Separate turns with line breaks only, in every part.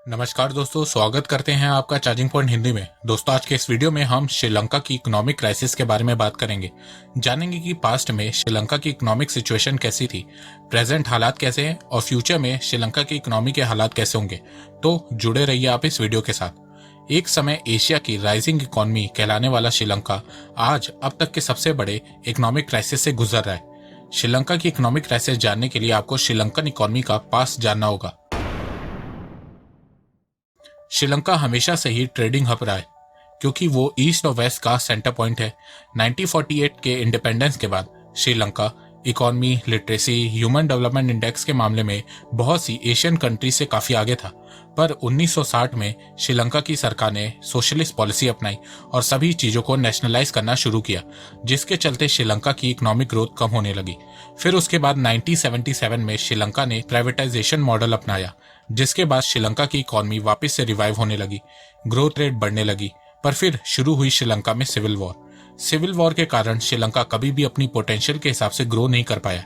नमस्कार दोस्तों, स्वागत करते हैं आपका चार्जिंग पॉइंट हिंदी में। दोस्तों, आज के इस वीडियो में हम श्रीलंका की इकोनॉमिक क्राइसिस के बारे में बात करेंगे। जानेंगे कि पास्ट में श्रीलंका की इकोनॉमिक सिचुएशन कैसी थी, प्रेजेंट हालात कैसे हैं और फ्यूचर में श्रीलंका की इकोनॉमी के हालात कैसे होंगे। तो जुड़े रहिए आप इस वीडियो के साथ। एक समय एशिया की राइजिंग इकोनॉमी कहलाने वाला श्रीलंका आज अब तक के सबसे बड़े इकोनॉमिक क्राइसिस से गुजर रहा है। श्रीलंका की इकोनॉमिक क्राइसिस जानने के लिए आपको श्रीलंकन इकोनॉमी का पास्ट जानना होगा। श्रीलंका हमेशा से ही ट्रेडिंग हब रहा है, क्योंकि वो ईस्ट और वेस्ट का सेंटर पॉइंट है। 1948 के इंडिपेंडेंस के बाद Sri Lanka economy, literacy, human development index के मामले में बहुत सी एशियन कंट्री से काफी आगे था। पर 1960 में श्रीलंका की सरकार ने सोशलिस्ट पॉलिसी अपनाई और सभी चीजों को नेशनलाइज करना शुरू किया, जिसके चलते श्रीलंका की इकोनॉमिक ग्रोथ कम होने लगी। फिर उसके बाद 1977 में श्रीलंका ने प्राइवेटाइजेशन मॉडल अपनाया, जिसके बाद श्रीलंका की इकोनॉमी वापस से रिवाइव होने लगी, ग्रोथ रेट बढ़ने लगी। पर फिर शुरू हुई श्रीलंका में सिविल वॉर। सिविल वॉर के कारण श्रीलंका कभी भी अपनी पोटेंशियल के हिसाब से ग्रो नहीं कर पाया।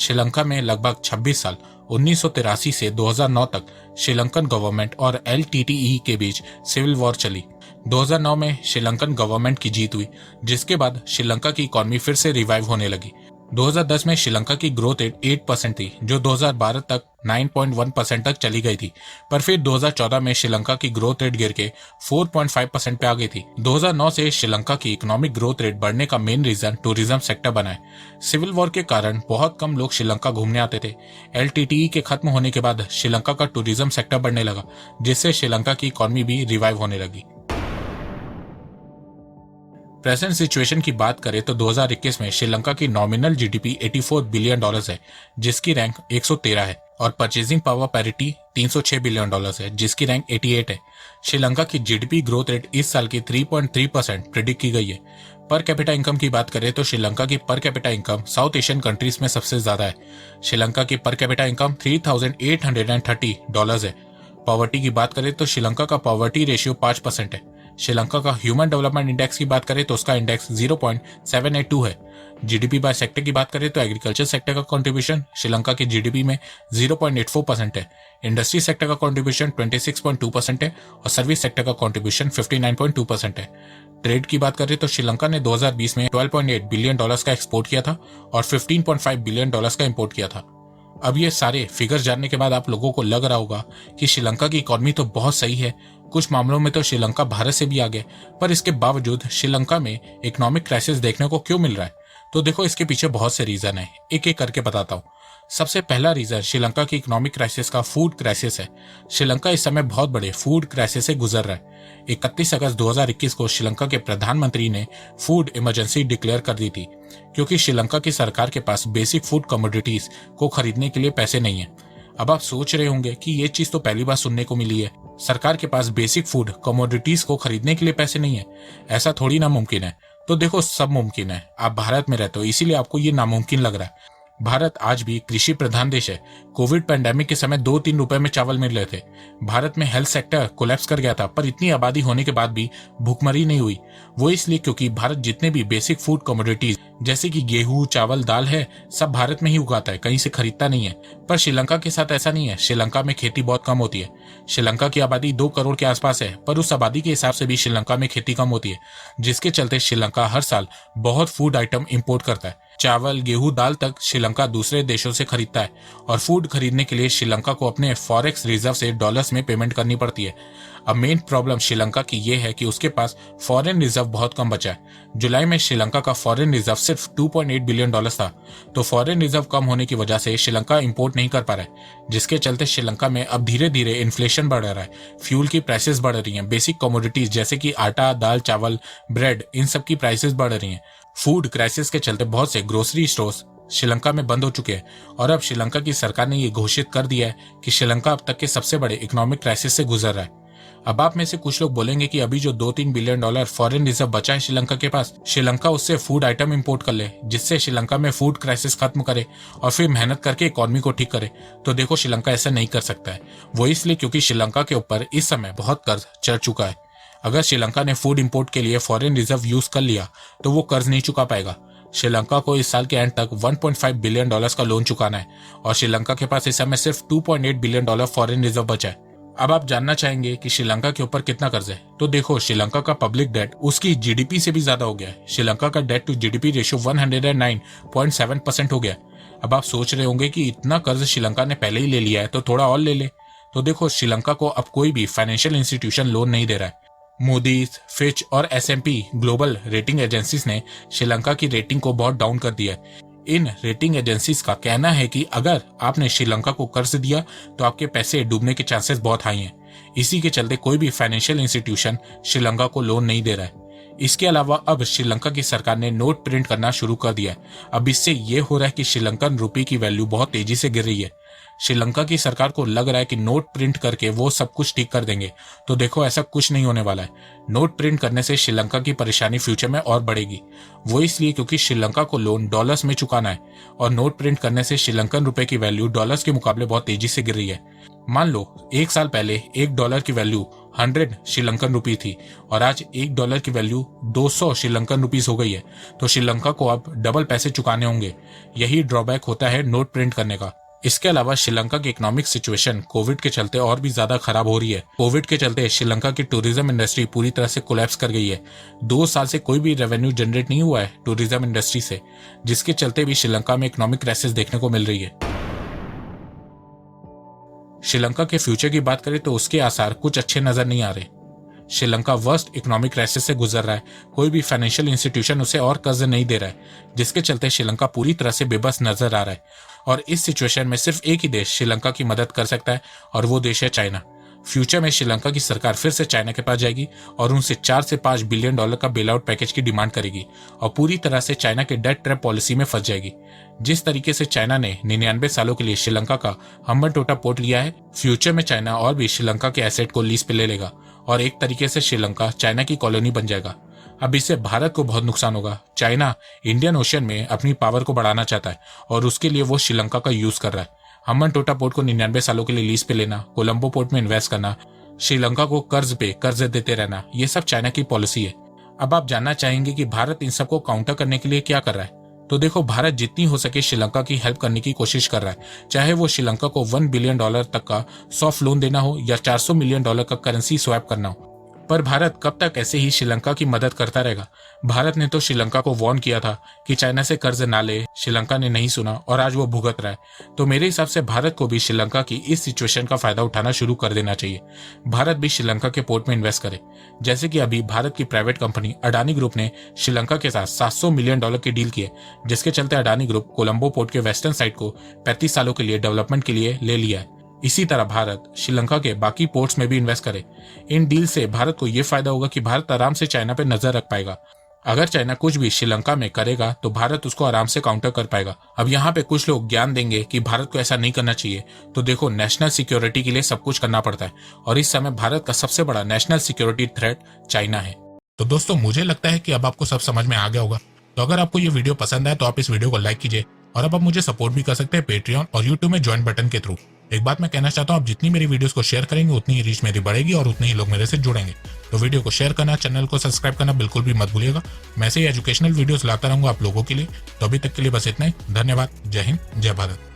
श्रीलंका में लगभग 26 साल 1983 से 2009 तक श्रीलंकन गवर्नमेंट और एलटीटीई के बीच सिविल वॉर चली। 2009 में श्रीलंकन गवर्नमेंट की जीत हुई, जिसके बाद श्रीलंका की इकोनॉमी फिर से रिवाइव होने लगी। 2010 में श्रीलंका की ग्रोथ रेट 8% थी, जो 2012 तक 9.1% तक चली गई थी। पर फिर 2014 में श्रीलंका की ग्रोथ रेट गिर के 4.5% पे आ गई थी। 2009 से श्रीलंका की इकोनॉमिक ग्रोथ रेट बढ़ने का मेन रीजन टूरिज्म सेक्टर बना है। सिविल वॉर के कारण बहुत कम लोग श्रीलंका घूमने आते थे। एलटीटीई के खत्म होने के बाद श्रीलंका का टूरिज्म सेक्टर बढ़ने लगा, जिससे श्रीलंका की इकोनॉमी भी रिवाइव होने लगी। प्रेजेंट सिचुएशन की बात करें तो 2021 में श्रीलंका की नॉमिनल जीडीपी $84 बिलियन है, जिसकी रैंक 113 है, और परचेजिंग पावर पैरिटी $306 बिलियन है, जिसकी रैंक 88 है। श्रीलंका की जीडीपी ग्रोथ रेट इस साल की 3.3% प्रिडिक्ट की गई है। पर कैपिटा इनकम की बात करें तो श्रीलंका की per capita income south Asian countries में सबसे ज्यादा है। श्रीलंका की पर कैपिटा इनकम $3,830 है। पॉवर्टी की बात करें तो श्रीलंका का पॉवर्टी रेशियो 5% है। श्रीलंका का ह्यूमन डेवलपमेंट इंडेक्स की बात करें तो उसका इंडेक्स 0.782 है। जीडीपी बाय सेक्टर की बात करें तो एग्रीकल्चर सेक्टर का कंट्रीब्यूशन श्रीलंका की जीडीपी में 0.84% है। इंडस्ट्री सेक्टर का कंट्रीब्यूशन 26.2% है और सर्विस सेक्टर का कंट्रीब्यूशन 59.2% है। ट्रेड की बात करें तो श्रीलंका ने 2020 में $12.8 बिलियन का एक्सपोर्ट किया था और $15.5 बिलियन का इंपोर्ट किया था। अब ये सारे फिगर जानने के बाद आप लोगों को लग रहा होगा कि श्रीलंका की इकोनॉमी तो बहुत सही है, कुछ मामलों में तो श्रीलंका भारत से भी आगे, पर इसके बावजूद श्रीलंका में इकोनॉमिक क्राइसिस देखने को क्यों मिल रहा है। तो देखो, इसके पीछे बहुत से रीजन है, एक एक करके बताता हूँ। सबसे पहला रीजन श्रीलंका की इकोनॉमिक क्राइसिस का फूड क्राइसिस है। श्रीलंका इस समय बहुत बड़े फूड क्राइसिस से गुजर रहा है। 31 अगस्त 2021 को श्रीलंका के प्रधानमंत्री ने फूड इमरजेंसी डिक्लेयर कर दी थी, क्योंकि श्रीलंका की सरकार के पास बेसिक फूड कमोडिटीज को खरीदने के लिए पैसे नहीं है। अब आप सोच रहे होंगे कि ये चीज तो पहली बार सुनने को मिली है, सरकार के पास बेसिक फूड कमोडिटीज को खरीदने के लिए पैसे नहीं है, ऐसा थोड़ी ना मुमकिन है। तो देखो, सब मुमकिन है। आप भारत में रहते हो, इसीलिए आपको ये नामुमकिन लग रहा है। भारत आज भी कृषि प्रधान देश है। कोविड पैंडेमिक के समय 2-3 रुपए में चावल मिल रहे थे। भारत में हेल्थ सेक्टर कोलैप्स कर गया था, पर इतनी आबादी होने के बाद भी भूखमरी नहीं हुई। वो इसलिए क्योंकि भारत जितने भी बेसिक फूड कमोडिटीज जैसे कि गेहूं, चावल, दाल है, सब भारत में ही उगाता है, कहीं से खरीदता नहीं है। पर श्रीलंका के साथ ऐसा नहीं है। श्रीलंका में खेती बहुत कम होती है। श्रीलंका की आबादी 2 करोड़ के आसपास है, पर उस आबादी के हिसाब से भी श्रीलंका में खेती कम होती है, जिसके चलते श्रीलंका हर साल बहुत फूड आइटम इंपोर्ट करता है। चावल, गेहूं, दाल तक श्रीलंका दूसरे देशों से खरीदता है, और फूड खरीदने के लिए श्रीलंका को अपने फॉरेक्स रिजर्व से डॉलर्स में पेमेंट करनी पड़ती है। अब मेन प्रॉब्लम श्रीलंका की ये है कि उसके पास फॉरेन रिजर्व बहुत कम बचा है। जुलाई में श्रीलंका का फॉरेन रिजर्व सिर्फ $2.8 बिलियन था। तो फॉरेन रिजर्व कम होने की वजह से श्रीलंका इंपोर्ट नहीं कर पा रहा है, जिसके चलते श्रीलंका में अब धीरे धीरे इन्फ्लेशन बढ़ रहा है। फ्यूल की प्राइसेस बढ़ रही हैं, बेसिक कमोडिटीज जैसे कि आटा, दाल, चावल, ब्रेड, इन सब की प्राइसेस बढ़ रही हैं। फूड क्राइसिस के चलते बहुत से ग्रोसरी स्टोर्स श्रीलंका में बंद हो चुके हैं, और अब श्रीलंका की सरकार ने ये घोषित कर दिया है कि श्रीलंका अब तक के सबसे बड़े इकोनॉमिक क्राइसिस से गुजर रहा है। अब आप में से कुछ लोग बोलेंगे कि अभी जो $2-3 बिलियन फॉरेन रिजर्व बचा है श्रीलंका के पास, श्रीलंका उससे फूड आइटम इंपोर्ट कर ले, जिससे श्रीलंका में फूड क्राइसिस खत्म करे और फिर मेहनत करके इकोनॉमी को ठीक करे। तो देखो, श्रीलंका ऐसा नहीं कर सकता है। वो इसलिए क्योंकि श्रीलंका के ऊपर इस समय बहुत कर्ज चढ़ चुका है। अगर श्रीलंका ने फूड इंपोर्ट के लिए फॉरेन रिजर्व यूज कर लिया तो वो कर्ज नहीं चुका पाएगा। श्रीलंका को इस साल के एंड तक $1.5 बिलियन का लोन चुकाना है, और श्रीलंका के पास इस समय सिर्फ $2.8 बिलियन फॉरेन रिजर्व बचा है। अब आप जानना चाहेंगे कि श्रीलंका के ऊपर कितना कर्ज है, तो देखो श्रीलंका का पब्लिक डेट उसकी जीडीपी से भी ज्यादा हो गया है। श्रीलंका का डेट टू जीडीपी रेशियो 109.7% हो गया। अब आप सोच रहे होंगे कि इतना कर्ज श्रीलंका ने पहले ही ले लिया है तो थोड़ा और ले ले। तो देखो श्रीलंका को अब कोई भी फाइनेंशियल इंस्टीट्यूशन लोन नहीं दे रहा है। मूडीज, फिच और एसएमपी ग्लोबल रेटिंग एजेंसीज ने श्रीलंका की रेटिंग को बहुत डाउन कर दिया है। इन रेटिंग एजेंसीज का कहना है कि अगर आपने श्रीलंका को कर्ज दिया तो आपके पैसे डूबने के चांसेस बहुत हाई हैं। इसी के चलते कोई भी फाइनेंशियल इंस्टीट्यूशन श्रीलंका को लोन नहीं दे रहा है। इसके अलावा अब श्रीलंका की सरकार ने नोट प्रिंट करना शुरू कर दिया है। अब इससे ये हो रहा है कि श्रीलंकन रुपये की वैल्यू बहुत तेजी से गिर रही है। श्रीलंका की सरकार को लग रहा है कि नोट प्रिंट करके वो सब कुछ ठीक कर देंगे, तो देखो ऐसा कुछ नहीं होने वाला है। नोट प्रिंट करने से श्रीलंका की परेशानी फ्यूचर में और बढ़ेगी। वो इसलिए क्योंकि श्रीलंका को लोन डॉलर्स में चुकाना है और नोट प्रिंट करने से श्रीलंकन रुपए की वैल्यू डॉलर्स के मुकाबले बहुत तेजी से गिर रही है। मान लो एक साल पहले $1 की वैल्यू 100 श्रीलंकन रुपी थी और आज $1 की वैल्यू 200 श्रीलंकन रुपीस हो गई है, तो श्रीलंका को अब डबल पैसे चुकाने होंगे। यही ड्रॉबैक होता है नोट प्रिंट करने का। इसके अलावा श्रीलंका की इकोनॉमिक सिचुएशन कोविड के चलते और भी ज्यादा खराब हो रही है। कोविड के चलते श्रीलंका की टूरिज्म इंडस्ट्री पूरी तरह से कोलैप्स कर गई है। 2 साल से कोई भी रेवेन्यू जनरेट नहीं हुआ है टूरिज्म इंडस्ट्री से, जिसके चलते भी श्रीलंका में इकोनॉमिक क्राइसिस देखने को मिल रही है। श्रीलंका के फ्यूचर की बात करें तो उसके आसार कुछ अच्छे नजर नहीं आ रहे। श्रीलंका वर्स्ट इकोनॉमिक क्राइसिस से गुजर रहा है। कोई भी फाइनेंशियल इंस्टीट्यूशन उसे और कर्ज नहीं दे रहा है, जिसके चलते श्रीलंका पूरी तरह से बेबस नजर आ रहा है। और इस सिचुएशन में सिर्फ एक ही देश श्रीलंका की मदद कर सकता है और वो देश है चाइना। फ्यूचर में श्रीलंका की सरकार फिर से चाइना के पास जाएगी और उनसे 4 से 5 बिलियन डॉलर का बेल आउट पैकेज की डिमांड करेगी और पूरी तरह से चाइना के डेट ट्रैप पॉलिसी में फंस जाएगी। जिस तरीके से चाइना ने 99 सालों के लिए श्रीलंका का हम्बनटोटा पोर्ट लिया है, फ्यूचर में चाइना और भी श्रीलंका के एसेट को लीज पे ले लेगा और एक तरीके से श्रीलंका चाइना की कॉलोनी बन जाएगा। अब इससे भारत को बहुत नुकसान होगा। चाइना इंडियन ओशन में अपनी पावर को बढ़ाना चाहता है और उसके लिए वो श्रीलंका का यूज कर रहा है। हम्बनटोटा पोर्ट को 99 सालों के लिए लीज पे लेना, कोलंबो पोर्ट में इन्वेस्ट करना, श्रीलंका को कर्ज पे कर्ज देते रहना, ये सब चाइना की पॉलिसी है। अब आप जानना चाहेंगे कि भारत इन सबको काउंटर करने के लिए क्या कर रहा है, तो देखो भारत जितनी हो सके श्रीलंका की हेल्प करने की कोशिश कर रहा है। चाहे वो श्रीलंका को $1 बिलियन तक का सॉफ्ट लोन देना हो या $400 मिलियन का करेंसी स्वैप करना हो। पर भारत कब तक ऐसे ही श्रीलंका की मदद करता रहेगा? भारत ने तो श्रीलंका को वार्न किया था कि चाइना से कर्ज ना ले, श्रीलंका ने नहीं सुना और आज वो भुगत रहा है। तो मेरे हिसाब से भारत को भी श्रीलंका की इस सिचुएशन का फायदा उठाना शुरू कर देना चाहिए। भारत भी श्रीलंका के पोर्ट में इन्वेस्ट करे, जैसे कि अभी भारत की प्राइवेट कंपनी अडानी ग्रुप ने श्रीलंका के साथ $700 मिलियन की डील की है, जिसके चलते अडानी ग्रुप कोलंबो पोर्ट के वेस्टर्न साइड को 35 सालों के लिए डेवलपमेंट के लिए ले लिया है। इसी तरह भारत श्रीलंका के बाकी पोर्ट्स में भी इन्वेस्ट करे। इन डील से भारत को यह फायदा होगा कि भारत आराम से चाइना पर नजर रख पाएगा। अगर चाइना कुछ भी श्रीलंका में करेगा तो भारत उसको आराम से काउंटर कर पाएगा। अब यहाँ पे कुछ लोग ज्ञान देंगे कि भारत को ऐसा नहीं करना चाहिए, तो देखो नेशनल सिक्योरिटी के लिए सब कुछ करना पड़ता है और इस समय भारत का सबसे बड़ा नेशनल सिक्योरिटी थ्रेट चाइना है। तो दोस्तों मुझे लगता है कि अब आपको सब समझ में आ गया होगा। तो अगर आपको ये वीडियो पसंद आए तो आप इस वीडियो को लाइक कीजिए और अब आप मुझे सपोर्ट भी कर सकते हैं पेट्रियन और यूट्यूब में ज्वाइन बटन के थ्रू। एक बात मैं कहना चाहता हूँ, आप जितनी मेरी वीडियोस को शेयर करेंगे उतनी ही रीच मेरी बढ़ेगी और उतने ही लोग मेरे से जुड़ेंगे। तो वीडियो को शेयर करना, चैनल को सब्सक्राइब करना बिल्कुल भी मत भूलिएगा। मैं ऐसे ही एजुकेशनल वीडियोस लाता रहूंगा आप लोगों के लिए। तो अभी तक के लिए बस इतना ही। धन्यवाद। जय हिंद, जय भारत।